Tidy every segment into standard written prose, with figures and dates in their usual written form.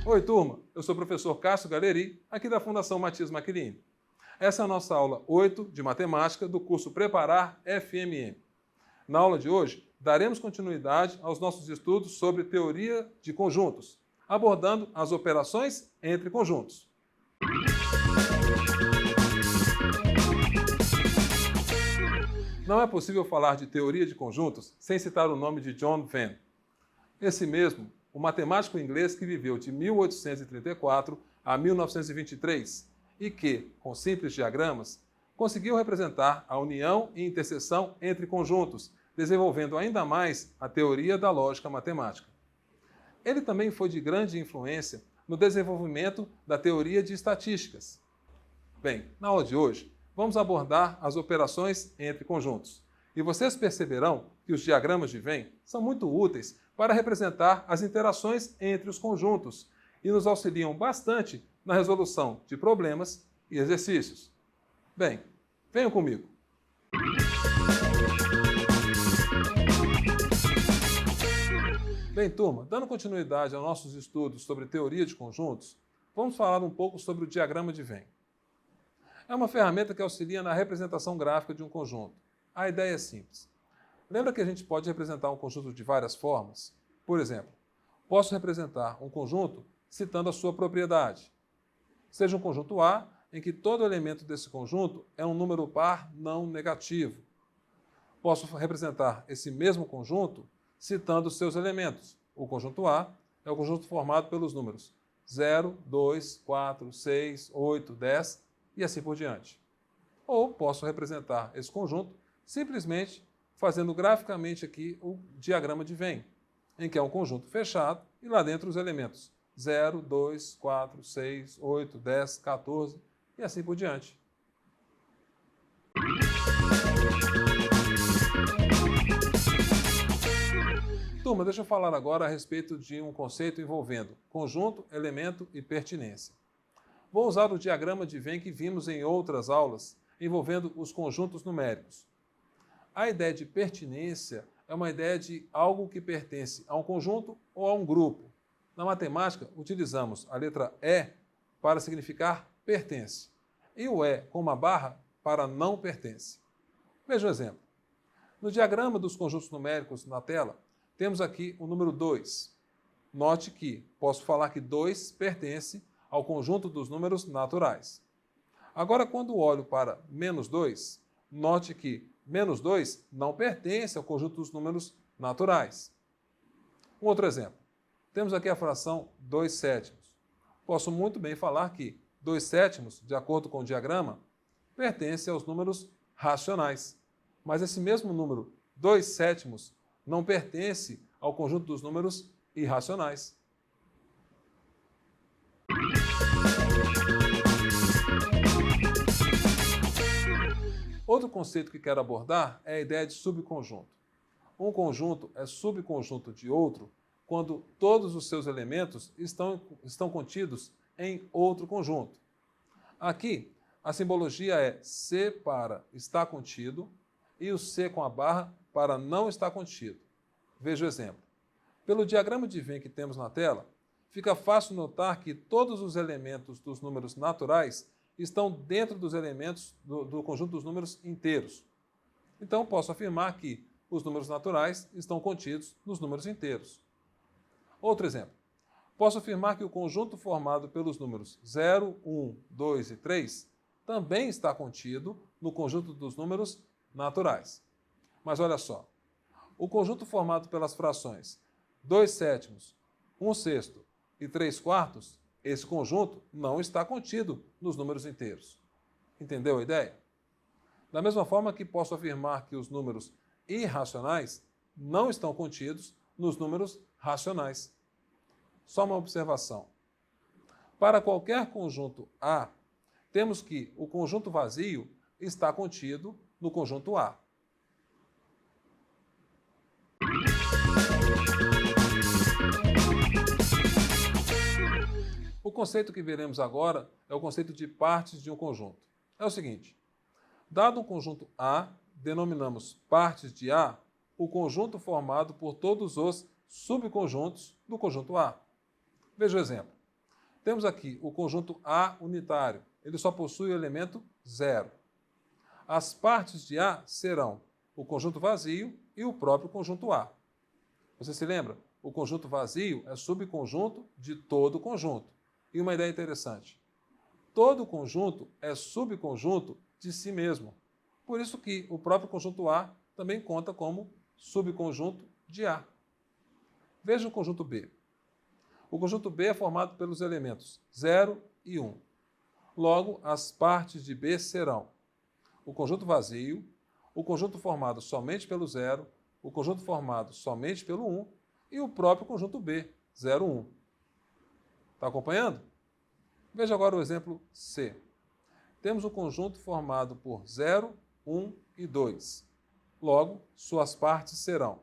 Oi, turma! Eu sou o professor Cássio Galeri, aqui da Fundação Matias Maquirini. Essa é a nossa aula 8 de matemática do curso Preparar FMM. Na aula de hoje, daremos continuidade aos nossos estudos sobre teoria de conjuntos, abordando as operações entre conjuntos. Não é possível falar de teoria de conjuntos sem citar o nome de John Venn. Esse mesmo, o matemático inglês que viveu de 1834 a 1923 e que, com simples diagramas, conseguiu representar a união e interseção entre conjuntos, desenvolvendo ainda mais a teoria da lógica matemática. Ele também foi de grande influência no desenvolvimento da teoria de estatísticas. Bem, na aula de hoje, vamos abordar as operações entre conjuntos. E vocês perceberão que os diagramas de Venn são muito úteis para representar as interações entre os conjuntos e nos auxiliam bastante na resolução de problemas e exercícios. Bem, venham comigo. Bem, turma, dando continuidade aos nossos estudos sobre teoria de conjuntos, vamos falar um pouco sobre o diagrama de Venn. É uma ferramenta que auxilia na representação gráfica de um conjunto. A ideia é simples. Lembra que a gente pode representar um conjunto de várias formas? Por exemplo, posso representar um conjunto citando a sua propriedade. Seja um conjunto A, em que todo elemento desse conjunto é um número par não negativo. Posso representar esse mesmo conjunto citando os seus elementos. O conjunto A é o conjunto formado pelos números 0, 2, 4, 6, 8, 10 e assim por diante. Ou posso representar esse conjunto simplesmente fazendo graficamente aqui o diagrama de Venn, em que é um conjunto fechado e lá dentro os elementos 0, 2, 4, 6, 8, 10, 14 e assim por diante. Turma, deixa eu falar agora a respeito de um conceito envolvendo conjunto, elemento e pertinência. Vou usar o diagrama de Venn que vimos em outras aulas envolvendo os conjuntos numéricos. A ideia de pertinência é uma ideia de algo que pertence a um conjunto ou a um grupo. Na matemática, utilizamos a letra E para significar pertence e o E com uma barra para não pertence. Veja o exemplo. No diagrama dos conjuntos numéricos na tela, temos aqui o número 2. Note que posso falar que 2 pertence ao conjunto dos números naturais. Agora, quando olho para menos 2, note que menos 2 não pertence ao conjunto dos números naturais. Um outro exemplo. Temos aqui a fração 2/7. Posso muito bem falar que 2/7, de acordo com o diagrama, pertence aos números racionais. Mas esse mesmo número 2/7 não pertence ao conjunto dos números irracionais. Outro conceito que quero abordar é a ideia de subconjunto. Um conjunto é subconjunto de outro quando todos os seus elementos estão contidos em outro conjunto. Aqui, a simbologia é C para estar contido e o C com a barra para não estar contido. Veja o exemplo. Pelo diagrama de Venn que temos na tela, fica fácil notar que todos os elementos dos números naturais estão dentro dos elementos do conjunto dos números inteiros. Então, posso afirmar que os números naturais estão contidos nos números inteiros. Outro exemplo. Posso afirmar que o conjunto formado pelos números 0, 1, 2 e 3 também está contido no conjunto dos números naturais. Mas olha só. O conjunto formado pelas frações 2/7, 1/6 e 3/4, esse conjunto não está contido nos números inteiros. Entendeu a ideia? Da mesma forma que posso afirmar que os números irracionais não estão contidos nos números racionais. Só uma observação. Para qualquer conjunto A, temos que o conjunto vazio está contido no conjunto A. O conceito que veremos agora é o conceito de partes de um conjunto. É o seguinte: dado um conjunto A, denominamos partes de A o conjunto formado por todos os subconjuntos do conjunto A. Veja o exemplo. Temos aqui o conjunto A unitário. Ele só possui o elemento 0. As partes de A serão o conjunto vazio e o próprio conjunto A. Você se lembra? O conjunto vazio é subconjunto de todo conjunto. E uma ideia interessante. Todo conjunto é subconjunto de si mesmo. Por isso que o próprio conjunto A também conta como subconjunto de A. Veja o conjunto B. O conjunto B é formado pelos elementos 0 e 1. Logo, as partes de B serão o conjunto vazio, o conjunto formado somente pelo 0, o conjunto formado somente pelo 1 e o próprio conjunto B, 0, 1. Está acompanhando? Veja agora o exemplo C. Temos um conjunto formado por 0, 1 e 2. Logo, suas partes serão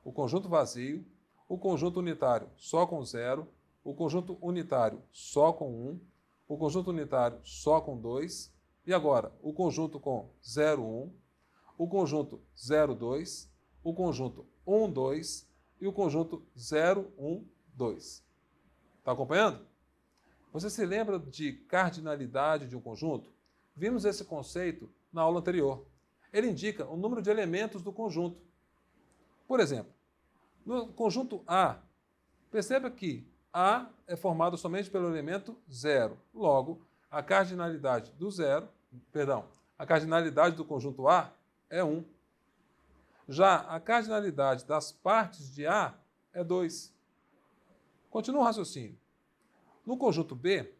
o conjunto vazio, o conjunto unitário só com 0, o conjunto unitário só com 1, o conjunto unitário só com 2, e agora o conjunto com 0, 1, o conjunto 0, 2, o conjunto 1, 2 e o conjunto 0, 1, 2. Está acompanhando? Você se lembra de cardinalidade de um conjunto? Vimos esse conceito na aula anterior. Ele indica o número de elementos do conjunto. Por exemplo, no conjunto A, perceba que A é formado somente pelo elemento 0. Logo, a cardinalidade do conjunto A é 1. Já a cardinalidade das partes de A é 2. Continua o raciocínio. No conjunto B,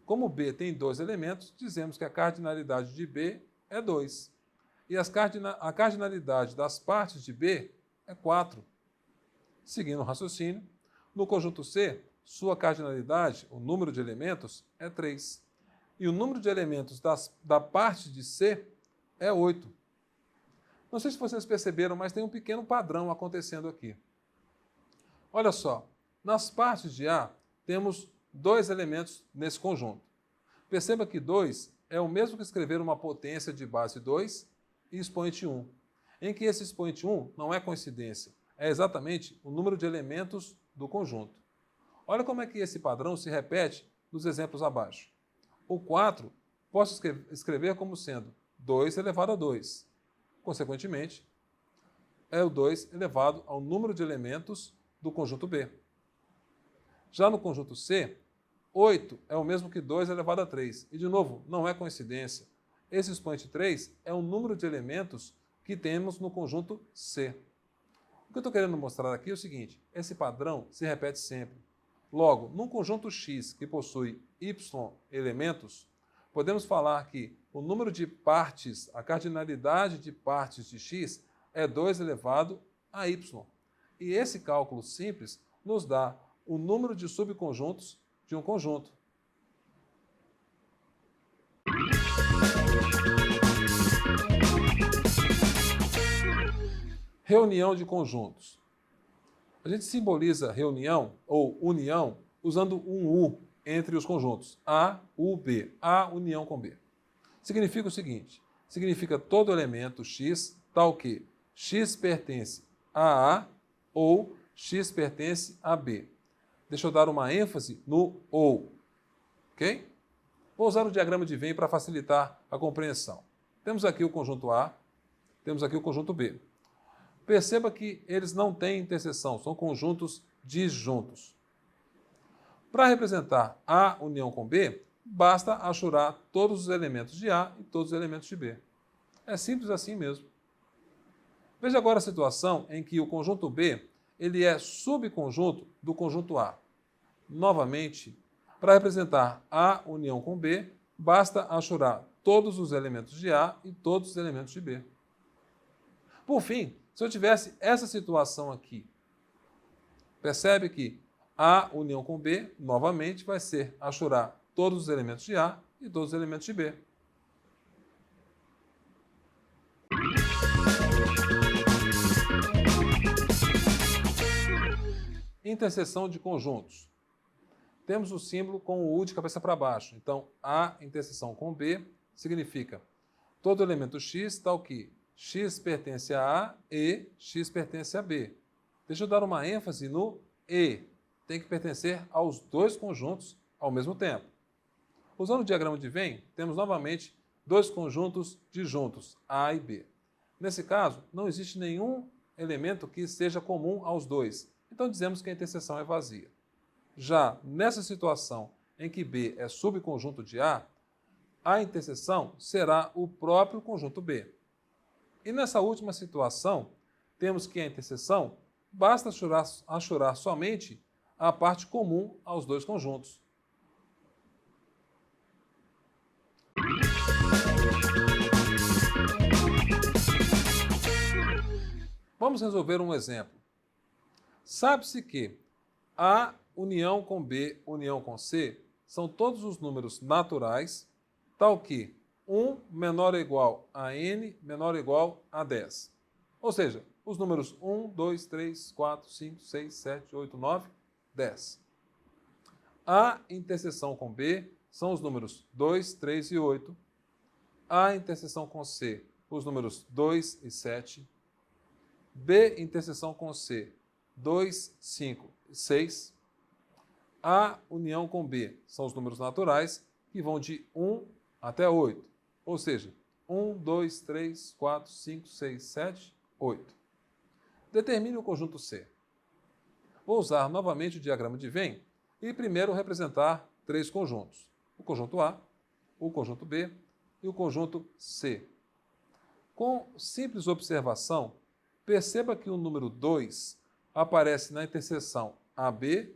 como B tem 2 elementos, dizemos que a cardinalidade de B é 2. E a cardinalidade das partes de B é 4. Seguindo o raciocínio, no conjunto C, sua cardinalidade, o número de elementos, é 3. E o número de elementos da parte de C é 8. Não sei se vocês perceberam, mas tem um pequeno padrão acontecendo aqui. Olha só, nas partes de A, temos 2 elementos nesse conjunto. Perceba que 2 é o mesmo que escrever uma potência de base 2 e expoente 1, em que esse expoente 1 não é coincidência, é exatamente o número de elementos do conjunto. Olha como é que esse padrão se repete nos exemplos abaixo. O 4 posso escrever como sendo 2 elevado a 2. Consequentemente, é o 2 elevado ao número de elementos do conjunto B. Já no conjunto C, 8 é o mesmo que 2 elevado a 3. E, de novo, não é coincidência. Esse expoente 3 é o número de elementos que temos no conjunto C. O que eu estou querendo mostrar aqui é o seguinte: esse padrão se repete sempre. Logo, num conjunto X que possui Y elementos, podemos falar que o número de partes, a cardinalidade de partes de X é 2 elevado a Y. E esse cálculo simples nos dá o número de subconjuntos de um conjunto. Reunião de conjuntos. A gente simboliza reunião ou união usando um U entre os conjuntos A, U, B. A união com B. Significa o seguinte: significa todo elemento X tal que X pertence a A ou X pertence a B. Deixa eu dar uma ênfase no ou. Ok? Vou usar o diagrama de Venn para facilitar a compreensão. Temos aqui o conjunto A, temos aqui o conjunto B. Perceba que eles não têm interseção, são conjuntos disjuntos. Para representar A união com B, basta achurar todos os elementos de A e todos os elementos de B. É simples assim mesmo. Veja agora a situação em que o conjunto B ele é subconjunto do conjunto A. Novamente, para representar A união com B, basta achurar todos os elementos de A e todos os elementos de B. Por fim, se eu tivesse essa situação aqui, percebe que A união com B, novamente, vai ser achurar todos os elementos de A e todos os elementos de B. Interseção de conjuntos. Temos o símbolo com o U de cabeça para baixo. Então, A interseção com B significa todo elemento X tal que X pertence a A e X pertence a B. Deixa eu dar uma ênfase no E. Tem que pertencer aos dois conjuntos ao mesmo tempo. Usando o diagrama de Venn, temos novamente dois conjuntos disjuntos, A e B. Nesse caso, não existe nenhum elemento que seja comum aos dois, então dizemos que a interseção é vazia. Já nessa situação em que B é subconjunto de a interseção será o próprio conjunto B. E nessa última situação, temos que a interseção basta achurar somente a parte comum aos dois conjuntos. Vamos resolver um exemplo. Sabe-se que A união com B união com C são todos os números naturais, tal que 1 menor ou igual a n menor ou igual a 10. Ou seja, os números 1, 2, 3, 4, 5, 6, 7, 8, 9, 10. A interseção com B são os números 2, 3 e 8. A interseção com C, os números 2 e 7. B interseção com C, 2, 5 e 6. A união com B são os números naturais, que vão de 1 até 8. Ou seja, 1, 2, 3, 4, 5, 6, 7, 8. Determine o conjunto C. Vou usar novamente o diagrama de Venn e primeiro representar três conjuntos. O conjunto A, o conjunto B e o conjunto C. Com simples observação, perceba que o número 2 aparece na interseção AB,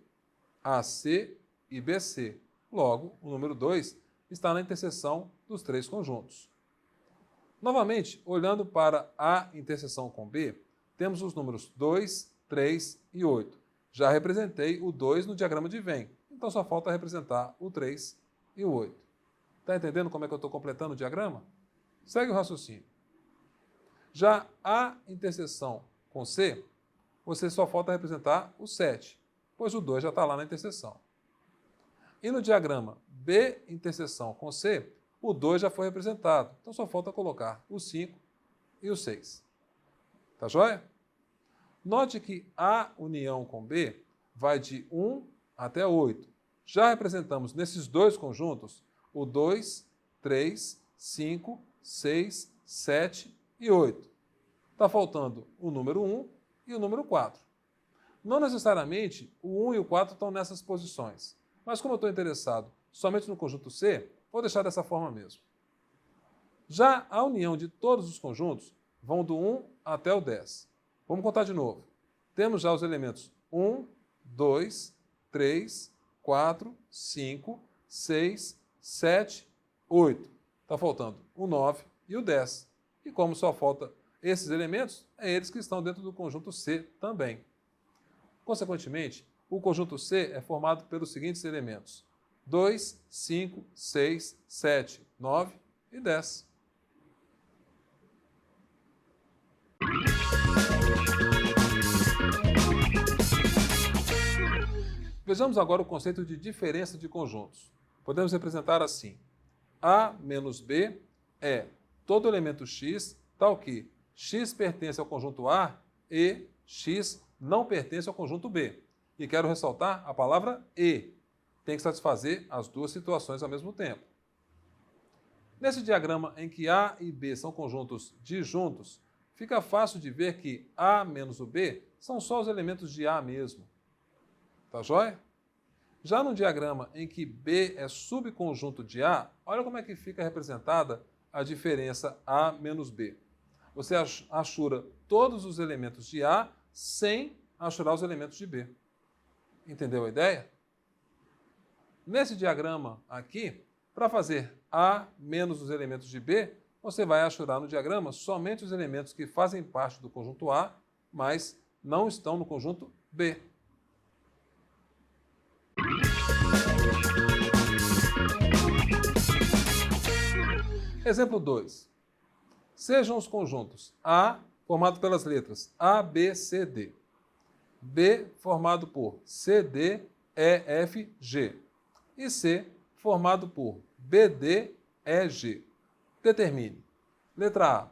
AC e BC. Logo, o número 2 está na interseção dos três conjuntos. Novamente, olhando para A interseção com B, temos os números 2, 3 e 8. Já representei o 2 no diagrama de Venn, então só falta representar o 3 e o 8. Está entendendo como é que eu estou completando o diagrama? Segue o raciocínio. Já A interseção com C, você só falta representar o 7, pois o 2 já está lá na interseção. E no diagrama B interseção com C, o 2 já foi representado, então só falta colocar o 5 e o 6. Tá joia? Note que A união com B vai de 1 até 8. Já representamos nesses dois conjuntos o 2, 3, 5, 6, 7 e 8. Está faltando o número 1 e o número 4. Não necessariamente o 1 e o 4 estão nessas posições, mas como eu estou interessado somente no conjunto C, vou deixar dessa forma mesmo. Já a união de todos os conjuntos vão do 1 até o 10. Vamos contar de novo. Temos já os elementos 1, 2, 3, 4, 5, 6, 7, 8. Está faltando o 9 e o 10. E como só falta esses elementos, é eles que estão dentro do conjunto C também. Consequentemente, o conjunto C é formado pelos seguintes elementos: 2, 5, 6, 7, 9 e 10. Vejamos agora o conceito de diferença de conjuntos. Podemos representar assim: A menos B é todo elemento X, tal que X pertence ao conjunto A e X não pertence ao conjunto B. E quero ressaltar a palavra e. Tem que satisfazer as duas situações ao mesmo tempo. Nesse diagrama em que A e B são conjuntos disjuntos, fica fácil de ver que A menos o B são só os elementos de A mesmo. Tá joia? Já no diagrama em que B é subconjunto de A, olha como é que fica representada a diferença A menos B. Você achura todos os elementos de A sem achurar os elementos de B. Entendeu a ideia? Nesse diagrama aqui, para fazer A menos os elementos de B, você vai achurar no diagrama somente os elementos que fazem parte do conjunto A, mas não estão no conjunto B. Exemplo 2. Sejam os conjuntos A formado pelas letras A, B, C, D. B formado por C, D, E, F, G. E C formado por B, D, E, G. Determine. Letra A.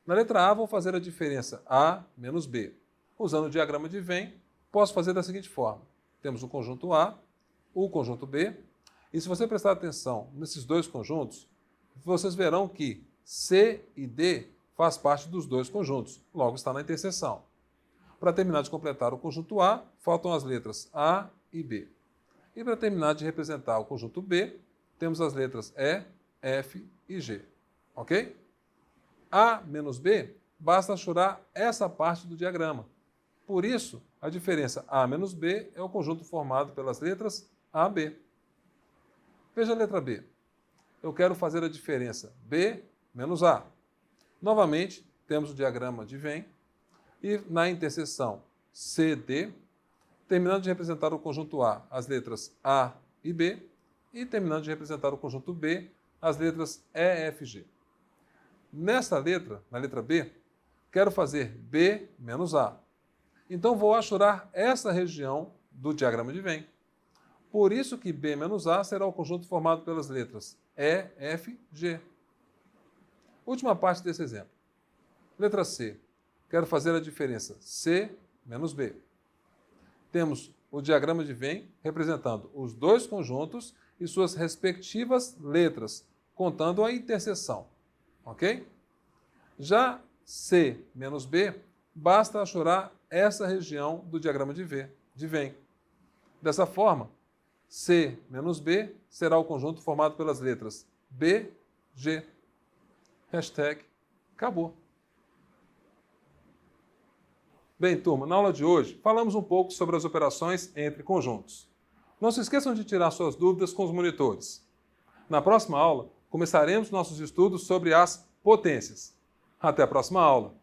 Na letra A, vou fazer a diferença A menos B. Usando o diagrama de Venn, posso fazer da seguinte forma. Temos o conjunto A, o conjunto B, E se você prestar atenção nesses dois conjuntos, vocês verão que C e D faz parte dos dois conjuntos, logo está na interseção. Para terminar de completar o conjunto A, faltam as letras A e B. E para terminar de representar o conjunto B, temos as letras E, F e G. Ok? A menos B, basta achurar essa parte do diagrama. Por isso, a diferença A menos B é o conjunto formado pelas letras A, B. Veja a letra B. Eu quero fazer a diferença B menos A. Novamente, temos o diagrama de Venn e na interseção CD, terminando de representar o conjunto A, as letras A e B, e terminando de representar o conjunto B, as letras E, F e G. Nesta letra, na letra B, quero fazer B menos A. Então, vou achurar essa região do diagrama de Venn. Por isso que B menos A será o conjunto formado pelas letras E, F, G. Última parte desse exemplo. Letra C. Quero fazer a diferença C menos B. Temos o diagrama de Venn representando os dois conjuntos e suas respectivas letras, contando a interseção. Ok? Já C menos B, basta achurar essa região do diagrama de Venn. Dessa forma, C menos B será o conjunto formado pelas letras B, G. Hashtag acabou. Bem, turma, na aula de hoje falamos um pouco sobre as operações entre conjuntos. Não se esqueçam de tirar suas dúvidas com os monitores. Na próxima aula, começaremos nossos estudos sobre as potências. Até a próxima aula!